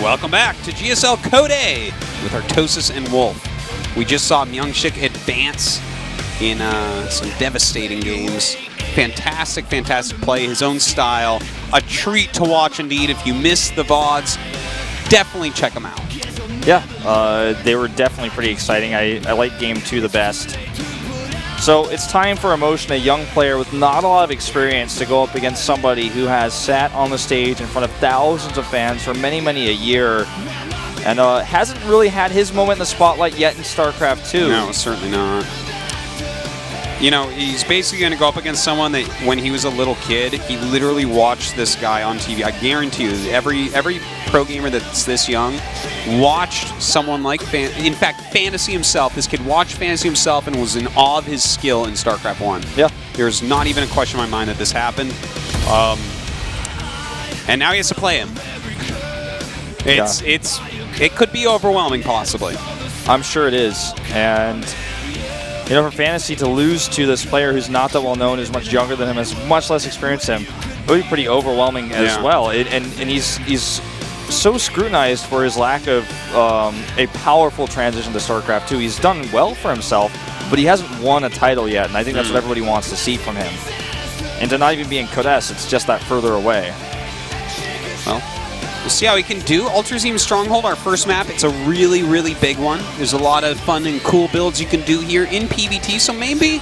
Welcome back to GSL Code A with Artosis and Wolf. We just saw Myungshik advance in some devastating games. Fantastic, fantastic play, his own style. A treat to watch indeed. If you missed the VODs, definitely check them out. Yeah, they were definitely pretty exciting. I like Game 2 the best. So it's time for Emotion, a young player with not a lot of experience, to go up against somebody who has sat on the stage in front of thousands of fans for many, many a year, and hasn't really had his moment in the spotlight yet in StarCraft II. No, certainly not. You know, he's basically going to go up against someone that, when he was a little kid, he literally watched this guy on TV. I guarantee you, every pro gamer that's this young watched someone like, in fact, Fantasy himself. This kid watched Fantasy himself and was in awe of his skill in StarCraft 1. Yeah. There's not even a question in my mind that this happened. And now he has to play him. It could be overwhelming, possibly. I'm sure it is. And you know, for Fantasy to lose to this player who's not that well known, is much younger than him, has much less experience than him, it would be pretty overwhelming as well. And he's so scrutinized for his lack of a powerful transition to StarCraft II. He's done well for himself, but he hasn't won a title yet, and I think that's what everybody wants to see from him. And to not even be in Code S, it's just that further away. Well, we'll see how he can do. Ultrazine Stronghold, our first map. It's a really, really big one. There's a lot of fun and cool builds you can do here in PvT, so maybe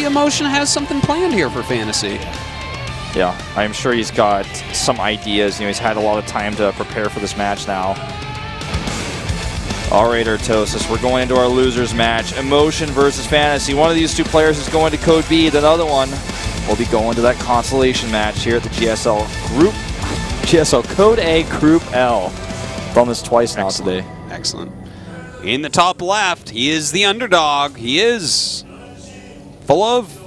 Emotion has something planned here for Fantasy. Yeah, I'm sure he's got some ideas. You know, he's had a lot of time to prepare for this match now. All right, Artosis, we're going into our losers match. Emotion versus Fantasy. One of these two players is going to Code B. The other one will be going to that consolation match here at the GSL Code A Group L. Done this twice now today. Excellent. In the top left, he is the underdog. He is full of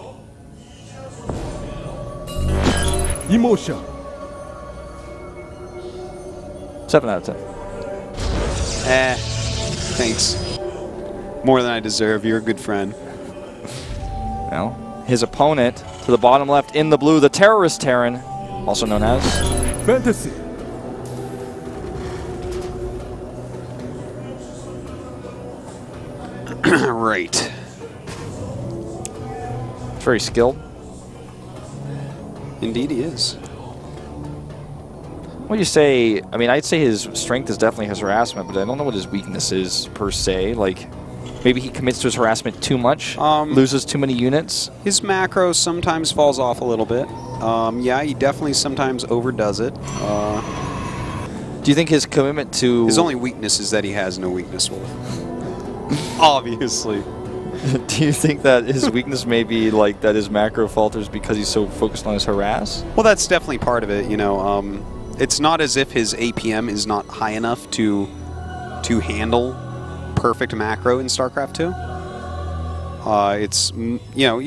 emotion. 7 out of 10. Thanks. More than I deserve. You're a good friend. Well, his opponent to the bottom left in the blue, the Terrorist Terran, also known as Fantasy. Right. Very skilled. Indeed he is. What do you say? I mean, I'd say his strength is definitely his harassment, but I don't know what his weakness is per se. Like, maybe he commits to his harassment too much, loses too many units. His macro sometimes falls off a little bit. Yeah, he definitely sometimes overdoes it. Do you think his commitment to... His only weakness is that he has no weakness, Wolf. Obviously. Do you think that his weakness may be like that his macro falters because he's so focused on his harass? Well, that's definitely part of it, you know. It's not as if his APM is not high enough to handle perfect macro in StarCraft II. It's, you know,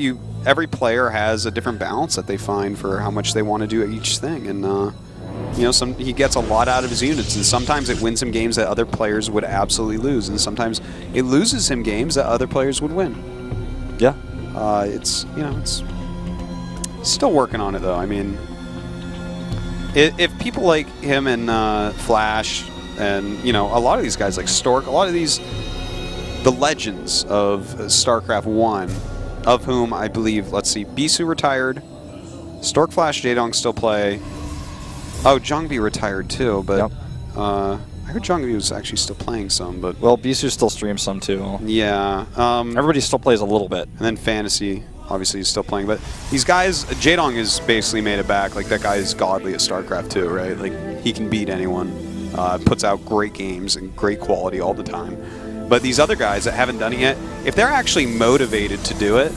every player has a different balance that they find for how much they want to do at each thing, and you know, he gets a lot out of his units, and sometimes it wins him games that other players would absolutely lose, and sometimes it loses him games that other players would win. Yeah. It's, you know, it's still working on it though. I mean, if people like him and Flash, and you know, a lot of these guys like Stork, a lot of these, the legends of StarCraft 1, of whom I believe, let's see, Bisu retired, Stork, Flash, Jaedong still play. Oh, Jongbi retired too, but I heard Jongbi was actually still playing some. But well, Bisu still streams some too. Yeah, everybody still plays a little bit. And then Fantasy, obviously, is still playing. But these guys, Jaedong has basically made it back. Like, that guy is godly at StarCraft 2, right? Like, he can beat anyone. Puts out great games and great quality all the time. But these other guys that haven't done it yet, if they're actually motivated to do it,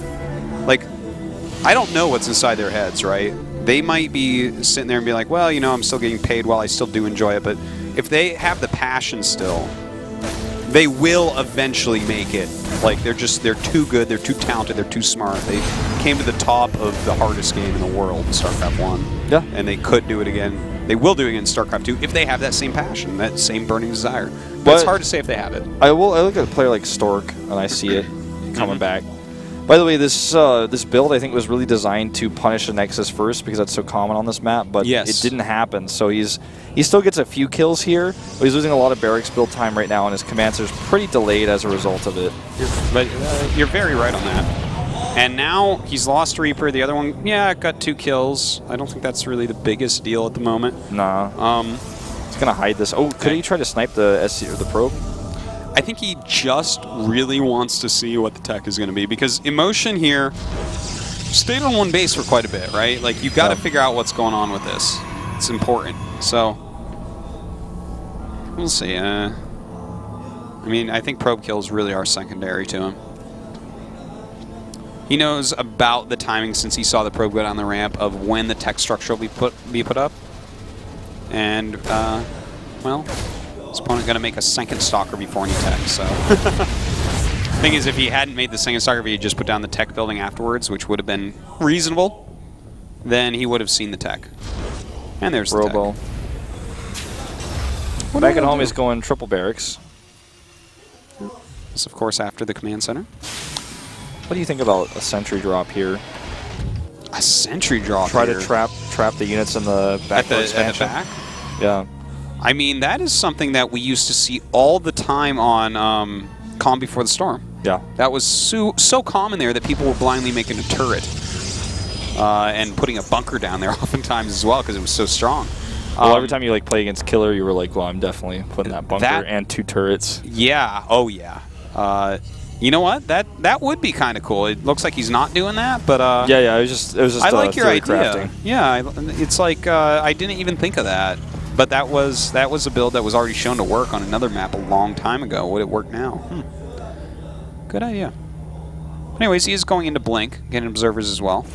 like, I don't know what's inside their heads, right? They might be sitting there and be like, well, you know, I'm still getting paid while I still do enjoy it. But if they have the passion still, they will eventually make it. Like, they're too good, they're too talented, they're too smart. They came to the top of the hardest game in the world, StarCraft 1. Yeah. And they could do it again. They will do it again in StarCraft 2 if they have that same passion, that same burning desire. But it's hard to say if they have it. I look at a player like Stork, and I see it coming back. By the way, this this build I think was really designed to punish the Nexus first because that's so common on this map, but it didn't happen. So he still gets a few kills here, but he's losing a lot of barracks build time right now, and his command center's pretty delayed as a result of it. But you're very right on that. And now he's lost Reaper. The other one, yeah, got 2 kills. I don't think that's really the biggest deal at the moment. Nah. He's gonna hide this. Oh, could he try to snipe the SC or the probe? I think he just really wants to see what the tech is going to be, because Emotion here stayed on one base for quite a bit, right? Like, you've got to figure out what's going on with this. It's important. So, we'll see. I mean, I think probe kills really are secondary to him. He knows about the timing since he saw the probe go down the ramp of when the tech structure will be put up. And, well, his opponent going to make a second stalker before any tech, so. Thing is, if he hadn't made the second stalker, if he had just put down the tech building afterwards, which would have been reasonable, then he would have seen the tech. And there's Robo. The tech. Back at home, he's going triple barracks. This, of course, after the command center. What do you think about a sentry drop here? A sentry drop Try here. to trap the units in the back expansion. At the back? Yeah. I mean, that is something that we used to see all the time on Calm Before the Storm. Yeah. That was so common there that people were blindly making a turret and putting a bunker down there oftentimes as well because it was so strong. Well, every time you like play against Killer, you were like, well, I'm definitely putting that bunker and 2 turrets. Yeah. Oh, yeah. You know what? That would be kind of cool. It looks like he's not doing that, but yeah. It was just I like your idea. Crafting. Yeah, it's like I didn't even think of that. But that was a build that was already shown to work on another map a long time ago. Would it work now? Good idea. Anyways, he is going into Blink, getting observers as well.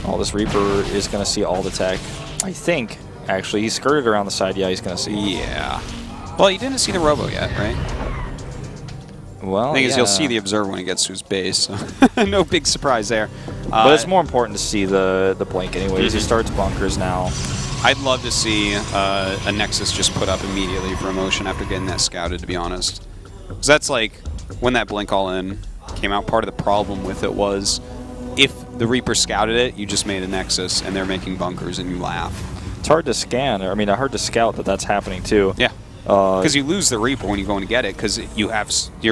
Oh, this Reaper is going to see all the tech. I think, actually. He skirted around the side. Yeah, he's going to see. Yeah. Well, he didn't see the Robo yet, right? Well, the thing is, he'll see the observer when he gets to his base, so no big surprise there. But it's more important to see the Blink anyways. He starts bunkers now. I'd love to see a Nexus just put up immediately for Emotion after getting that scouted, to be honest. Because that's like, when that Blink all-in came out, part of the problem with it was if the Reaper scouted it, you just made a Nexus, and they're making bunkers, and you laugh. It's hard to scan, I mean, hard to scout that that's happening too. Yeah. Because you lose the Reaper when you go in to get it, because your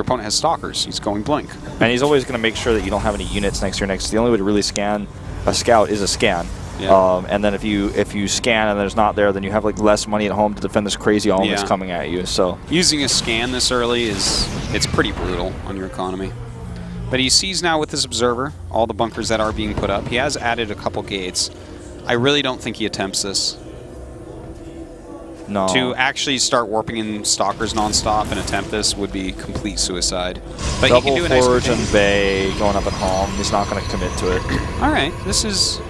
opponent has Stalkers. He's going Blink. And he's always going to make sure that you don't have any units next to your Nexus. The only way to really scan a scout is a scan. Yeah. And then if you scan and there's not there, then you have like less money at home to defend this crazy element that's coming at you. So using a scan this early it's pretty brutal on your economy. But he sees now with this observer all the bunkers that are being put up. He has added a couple gates. I really don't think he attempts this. No. To actually start warping in Stalkers nonstop and attempt this would be complete suicide. But double he can do a nice Forge and Bay going up at home. He's not going to commit to it. All right, this is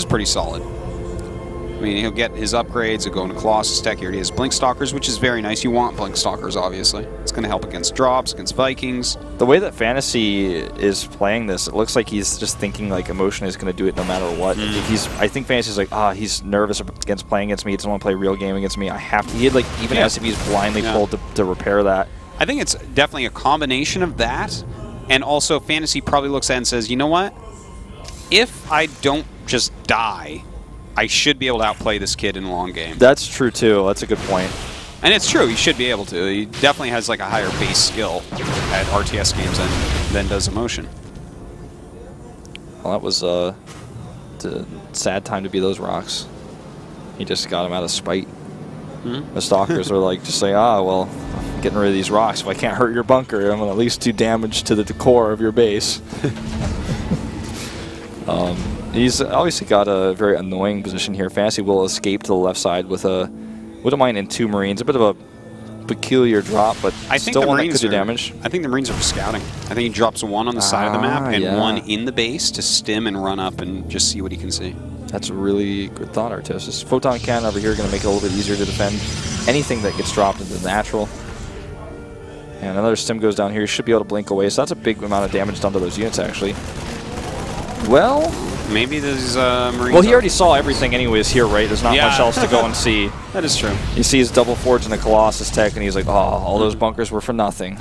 pretty solid. I mean, he'll get his upgrades. He'll go into Colossus tech. He already has Blink Stalkers, which is very nice. You want Blink Stalkers, obviously. It's going to help against drops, against Vikings. The way that Fantasy is playing this, it looks like he's just thinking like Emotion is going to do it no matter what. I think Fantasy's like, he's nervous against playing against me. He doesn't want to play a real game against me. I have to. He had like even SCVs blindly pulled to repair that. I think it's definitely a combination of that, and also Fantasy probably looks at it and says, you know what? If I don't just die, I should be able to outplay this kid in a long game. That's true, too. That's a good point. And it's true. He should be able to. He definitely has like a higher base skill at RTS games than does Emotion. Well, that was the sad time to be those rocks. He just got him out of spite. The Stalkers were like, just say, well, I'm getting rid of these rocks. If I can't hurt your bunker, I'm going to at least do damage to the core of your base. He's obviously got a very annoying position here. Fantasy will escape to the left side with a Widowmine and 2 Marines. A bit of a peculiar drop, but I think still the one Marines that could do damage. I think the Marines are for scouting. I think he drops 1 on the side of the map and 1 in the base to stim and run up and just see what he can see. That's a really good thought, Artis. This Photon Cannon over here going to make it a little bit easier to defend anything that gets dropped into the natural. And another stim goes down here. You should be able to blink away. So that's a big amount of damage done to those units, actually. Well, maybe these Marines. Well, he already saw everything anyways here, right? There's not much else to go and see. That is true. He sees double Forge in the Colossus tech, and he's like, all those bunkers were for nothing.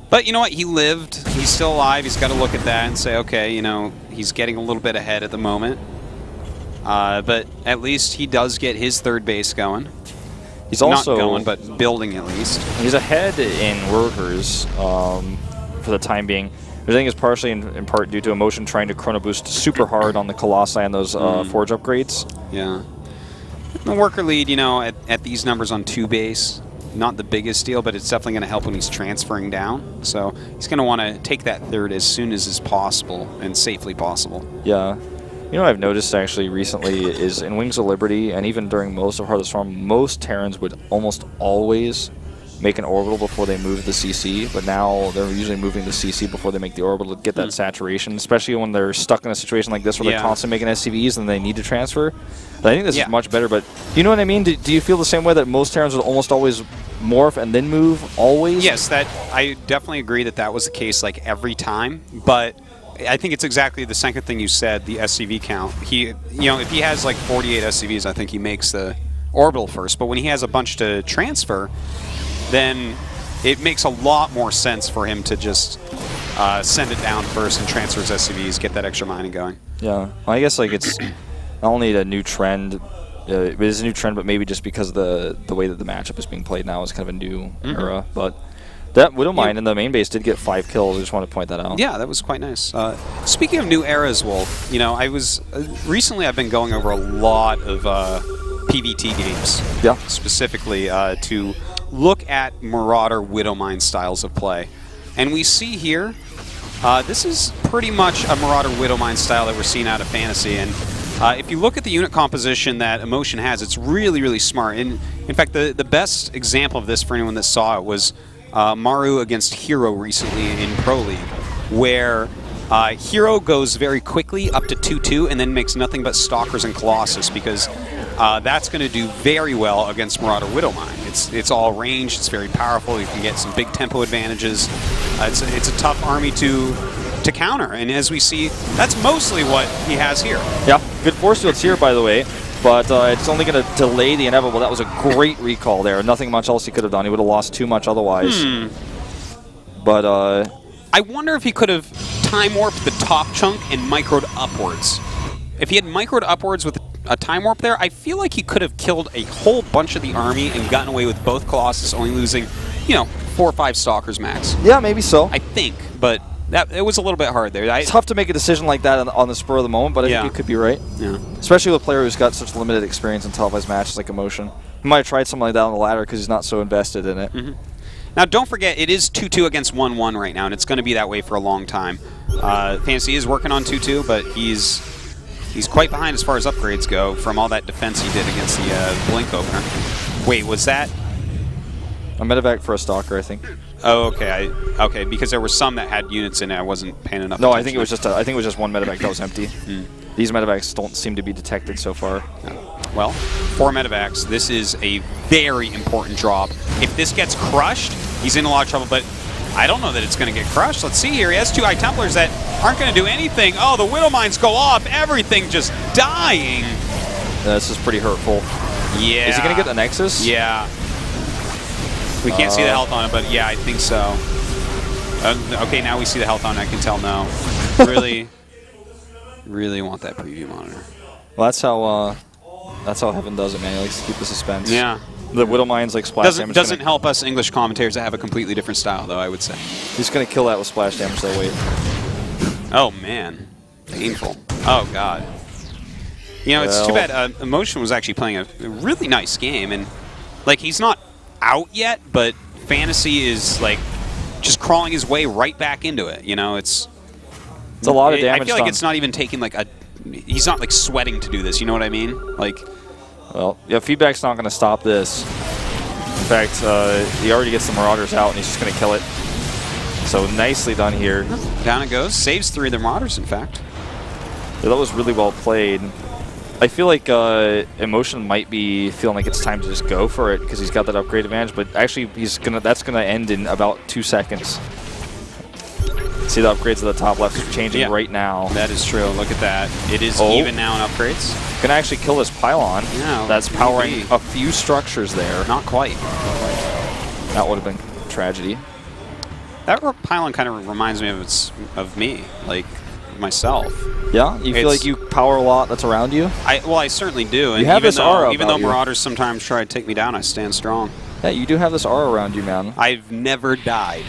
But you know what? He lived. He's still alive. He's got to look at that and say, okay, you know, he's getting a little bit ahead at the moment. But at least he does get his third base going. He's also not going, but building at least. He's ahead in workers for the time being. I think it's partially in part due to Emotion trying to chrono boost super hard on the Colossi and those Forge upgrades. Yeah. The worker lead, you know, at these numbers on 2 base, not the biggest deal, but it's definitely going to help when he's transferring down. So he's going to want to take that third as soon as is possible and safely possible. Yeah. You know what I've noticed actually recently is in Wings of Liberty, and even during most of Heart of the Storm, most Terrans would almost always make an orbital before they move the CC, but now they're usually moving the CC before they make the orbital to get that saturation, especially when they're stuck in a situation like this where they're constantly making SCVs and they need to transfer. But I think this is much better, but you know what I mean? Do you feel the same way that most Terrans would almost always morph and then move, always? Yes, that I definitely agree that that was the case like every time, but I think it's exactly the second thing you said, the SCV count. He, you know, if he has like 48 SCVs, I think he makes the orbital first, but when he has a bunch to transfer, then it makes a lot more sense for him to just send it down first and transfer his SCVs, get that extra mining going. Yeah, well, I guess like it's not only a new trend, it is a new trend, but maybe just because of the way that the matchup is being played now is kind of a new era. But that Widowmine in the main base did get 5 kills. I just want to point that out. Yeah, that was quite nice. Speaking of new eras, Wolf, you know, I was recently I've been going over a lot of PvT games. Yeah. Specifically to look at Marauder Widowmine styles of play. And we see here, this is pretty much a Marauder Widowmine style that we're seeing out of Fantasy. And if you look at the unit composition that Emotion has, it's really, really smart. And in fact, the best example of this for anyone that saw it was Maru against Hero recently in Pro League, where Hero goes very quickly up to 2-2 and then makes nothing but Stalkers and Colossus, because that's going to do very well against Marauder Widowmine. It's all ranged, it's very powerful, you can get some big tempo advantages. It's a tough army to counter, and as we see, that's mostly what he has here. Yeah, good force fields here, by the way, but it's only going to delay the inevitable. That was a great recall there. Nothing much else he could have done. He would have lost too much otherwise. But I wonder if he could have time warped the top chunk and microed upwards. If he had microed upwards with a time warp there, I feel like he could have killed a whole bunch of the army and gotten away with both Colossus only losing, you know, 4 or 5 Stalkers max. Yeah, maybe so. I think, but it was a little bit hard there. It's tough to make a decision like that on the spur of the moment, but I think it could be right. Yeah. Especially with a player who's got such limited experience in televised matches like Emotion. He might have tried something like that on the ladder because he's not so invested in it. Now, don't forget, it is 2-2 against 1-1 right now, and it's going to be that way for a long time. Fantasy is working on 2-2, but he's quite behind as far as upgrades go from all that defense he did against the Blink opener. Wait, was that a medevac for a Stalker, I think? Oh, okay. Okay, because there were some that had units in it. I wasn't paying enough attention. I think it was just one medevac that was empty. These medevacs don't seem to be detected so far. Well, 4 medevacs. This is a very important drop. If this gets crushed, he's in a lot of trouble, but I don't know that it's going to get crushed. Let's see here. He has 2 High Templars that aren't going to do anything. Oh, the Widowmines go off. Everything just dying. This is pretty hurtful. Yeah. Is he going to get the Nexus? Yeah. We can't see the health on it, but yeah, I think so. Okay, now we see the health on it. I can tell no. Really, really want that preview monitor. Well, that's how Heaven does it, man. He likes to keep the suspense. Yeah. The Widowmine's like splash damage. Doesn't help us English commentators that have a completely different style, though, I would say. He's going to kill that with splash damage that way. Oh, man. Painful. Oh, God. You know, it's too bad. Emotion was actually playing a really nice game, and, like, he's not out yet, but Fantasy is, like, just crawling his way right back into it. You know, it's a lot of damage. I feel like it's not even taking, like, he's not, like, sweating to do this. You know what I mean? Like, well, yeah, feedback's not going to stop this. In fact, he already gets the Marauders out, and he's just going to kill it. So nicely done here. Down it goes. Saves 3 of the Marauders, in fact. Yeah, that was really well played. I feel like Emotion might be feeling like it's time to just go for it because he's got that upgrade advantage, but actually that's gonna end in about 2 seconds. See the upgrades at the top left changing right now. That is true. Look at that. It is even now in upgrades. Gonna actually kill this pylon. Yeah, that's powering a few structures there. Not quite. That would have been tragedy. That pylon kind of reminds me of me, like myself. Yeah, you feel like you power a lot that's around you. Well, I certainly do. And you have this aura. Even though Marauders sometimes try to take me down, I stand strong. Yeah, you do have this aura around you, man. I've never died.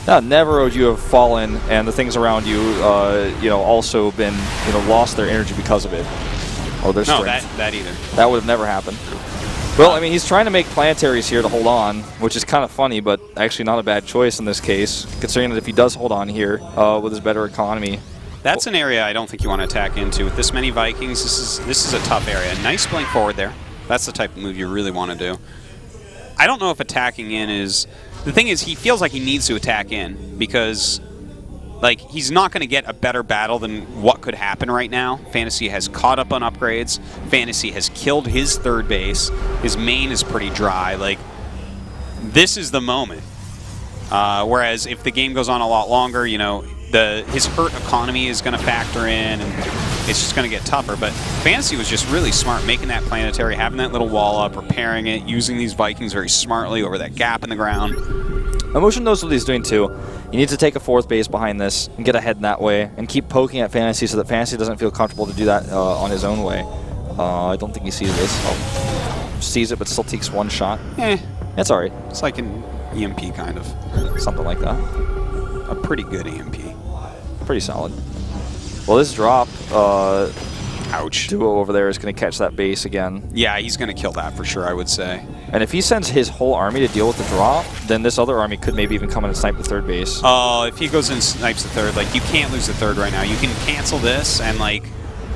Yeah, never would you have fallen, and the things around you, you know, also been, you know, lost their energy because of it, or their strength. No, that either. That would have never happened. Well, I mean, he's trying to make planetaries here to hold on, which is kind of funny, but actually not a bad choice in this case, considering that if he does hold on here with his better economy. That's an area I don't think you want to attack into. With this many Vikings, this is a tough area. Nice blink forward there. That's the type of move you really want to do. I don't know if attacking in is... The thing is, he feels like he needs to attack in because, like, he's not going to get a better battle than what could happen right now. Fantasy has caught up on upgrades. Fantasy has killed his third base. His main is pretty dry. Like, this is the moment. Whereas if the game goes on a lot longer, you know, his hurt economy is going to factor in, and it's just going to get tougher. But Fantasy was just really smart, making that planetary, having that little wall up, repairing it, using these Vikings very smartly over that gap in the ground. Emotion knows what he's doing too. You need to take a fourth base behind this and get ahead in that way, and keep poking at Fantasy so that Fantasy doesn't feel comfortable to do that on his own way. I don't think he sees this. Oh, sees it, but still takes one shot. It's alright. It's like an EMP kind of. Something like that. A pretty good EMP. Pretty solid. Well, this drop, ouch. Duo over there is going to catch that base again. Yeah, he's going to kill that for sure, I would say. And if he sends his whole army to deal with the drop, then this other army could maybe even come in and snipe the third base. Oh, if he goes in and snipes the third, like, you can't lose the third right now. You can cancel this and, like,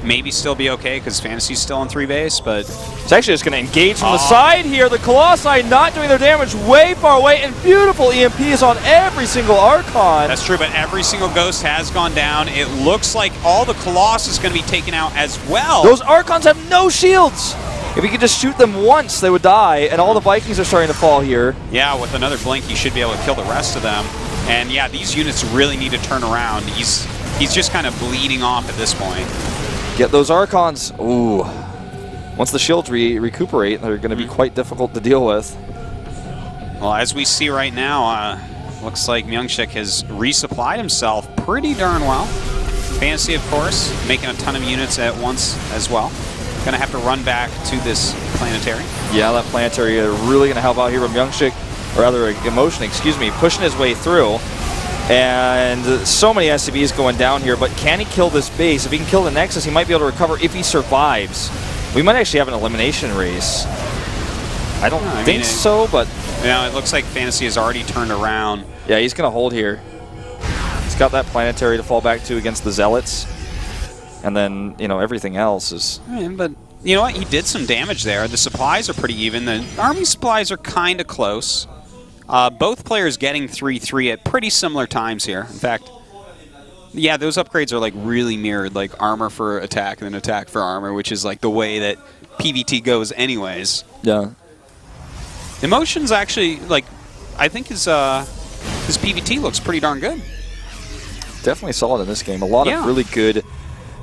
maybe still be okay because Fantasy's still on 3 base, but... It's actually just going to engage from the side here. The Colossi not doing their damage, way far away, and beautiful EMPs on every single Archon. That's true, but every single Ghost has gone down. It looks like all the Colossus is going to be taken out as well. Those Archons have no shields. If he could just shoot them once, they would die, and all the Vikings are starting to fall here. Yeah, with another blink, he should be able to kill the rest of them. And yeah, these units really need to turn around. He's just kind of bleeding off at this point. Get those Archons. Ooh. Once the shields recuperate, they're going to be quite difficult to deal with. Well, as we see right now, looks like Myungshik has resupplied himself pretty darn well. Fantasy, of course, making a ton of units at once as well. Going to have to run back to this planetary. Yeah, that planetary is really going to help out here with Myungshik, or rather Emotion, excuse me, pushing his way through. And so many SCVs going down here, but can he kill this base? If he can kill the Nexus, he might be able to recover if he survives. We might actually have an elimination race. I don't think so, but... Yeah, it looks like Fantasy has already turned around. Yeah, he's going to hold here. He's got that planetary to fall back to against the Zealots. And then, you know, everything else is... But, you know what? He did some damage there. The supplies are pretty even. The army supplies are kind of close. Both players getting 3-3 at pretty similar times here. In fact, yeah, those upgrades are like really mirrored, like armor for attack and then attack for armor, which is like the way that PvT goes anyways. Yeah. Emotion's actually, like, I think his PvT looks pretty darn good. Definitely solid in this game. A lot of really good...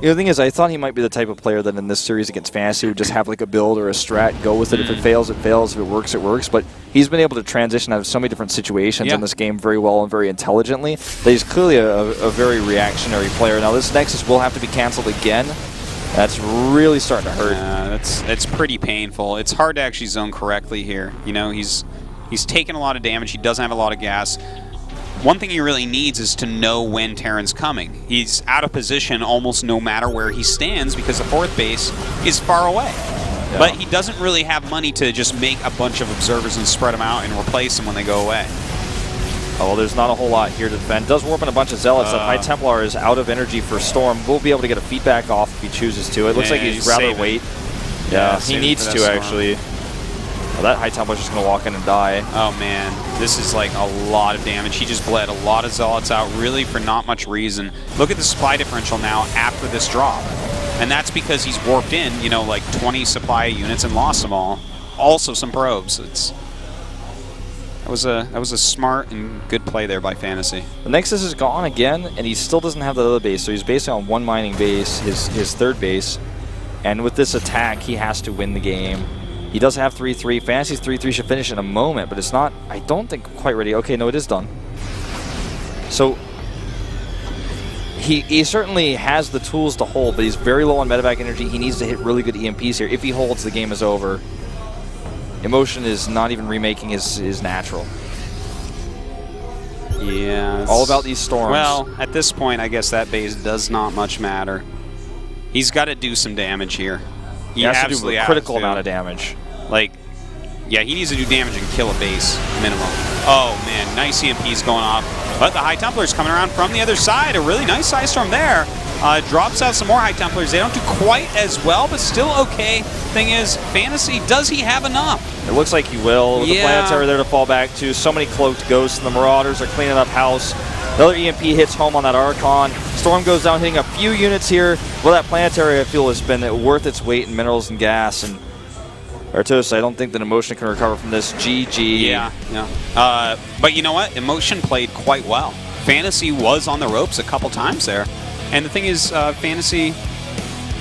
You know, the thing is, I thought he might be the type of player that in this series against Fantasy would just have like a build or a strat, go with it. If it fails, it fails. If it works, it works. But he's been able to transition out of so many different situations in this game very well and very intelligently. That he's clearly a very reactionary player. Now, this Nexus will have to be canceled again. That's really starting to hurt. Yeah, it's pretty painful. It's hard to actually zone correctly here. You know, he's taken a lot of damage. He doesn't have a lot of gas. One thing he really needs is to know when Terran's coming. He's out of position almost no matter where he stands because the fourth base is far away. Yeah. But he doesn't really have money to just make a bunch of observers and spread them out and replace them when they go away. Oh, well, there's not a whole lot here to defend. Does warp in a bunch of Zealots. That High Templar is out of energy for Storm. We'll be able to get a feedback off if he chooses to. It looks like he'd rather wait. Yeah, he needs to, actually. Well, that High Templar is just going to walk in and die. Oh, man. This is like a lot of damage. He just bled a lot of Zealots out, really, for not much reason. Look at the supply differential now after this drop. And that's because he's warped in, you know, like 20 supply units and lost them all. Also some probes. That was a smart and good play there by Fantasy. The Nexus is gone again, and he still doesn't have the other base. So he's basically on one mining base, his third base. And with this attack, he has to win the game. He does have 3-3. Fantasy's 3-3 should finish in a moment, but it's not, I don't think, quite ready. Okay, no, it is done. So he certainly has the tools to hold, but he's very low on medevac energy. He needs to hit really good EMPs here. If he holds, the game is over. Emotion is not even remaking his natural. Yeah. All about these storms. Well, at this point, I guess that base does not much matter. He's got to do some damage here. He has to do a critical amount of damage. Like, yeah, he needs to do damage and kill a base, minimum. Oh, man, nice EMPs going off. But the High Templars coming around from the other side. A really nice Ice Storm there. Drops out some more High Templars. They don't do quite as well, but still okay. Thing is, Fantasy, does he have enough? It looks like he will. With the Planetary there to fall back to. So many Cloaked Ghosts, and the Marauders are cleaning up house. Another EMP hits home on that Archon. Storm goes down, hitting a few units here. Well, that Planetary, I feel, has been worth its weight in minerals and gas. And Artos, I don't think that Emotion can recover from this. GG. Yeah. But you know what? Emotion played quite well. Fantasy was on the ropes a couple times there. And the thing is, Fantasy,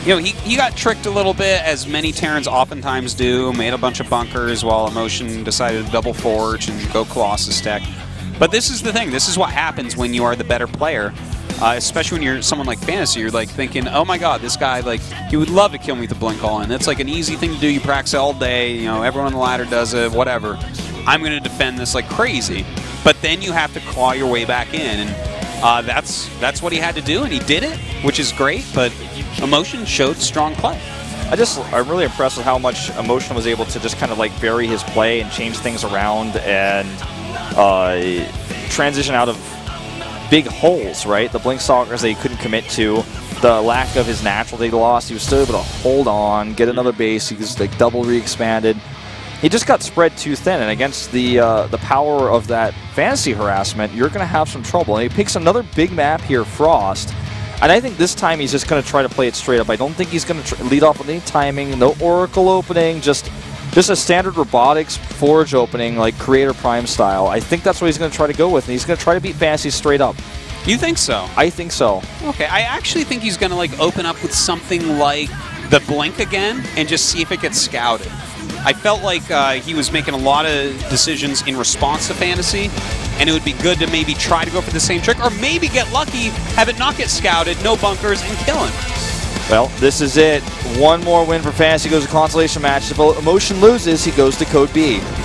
you know, he got tricked a little bit, as many Terrans oftentimes do, made a bunch of bunkers while Emotion decided to double forge and go Colossus tech. But this is the thing. This is what happens when you are the better player. Especially when you're someone like Fantasy, you're like thinking, oh my god, this guy, like, he would love to kill me with the blink all in. That's like an easy thing to do. You practice all day, you know, everyone on the ladder does it, whatever. I'm going to defend this like crazy. But then you have to claw your way back in, and that's what he had to do, and he did it, which is great, but Emotion showed strong play. I'm really impressed with how much Emotion was able to just kind of like vary his play and change things around and transition out of big holes, right? The Blink Stalkers that he couldn't commit to, the lack of his natural that he lost, he was still able to hold on, get another base, he was like double re-expanded. He just got spread too thin, and against the power of that Fantasy harassment, you're going to have some trouble. And he picks another big map here, Frost, and I think this time he's just going to try to play it straight up. I don't think he's going to lead off with any timing, no Oracle opening, just a standard Robotics Forge opening, like Creator Prime style. I think that's what he's going to try to go with, and he's going to try to beat Fantasy straight up. You think so? I think so. Okay, I actually think he's going to like open up with something like the Blink again and just see if it gets scouted. I felt like he was making a lot of decisions in response to Fantasy, and it would be good to maybe try to go for the same trick, or maybe get lucky, have it not get scouted, no bunkers, and kill him. Well, this is it. One more win for Fantasy, goes to Consolation match. If Emotion loses, he goes to Code B.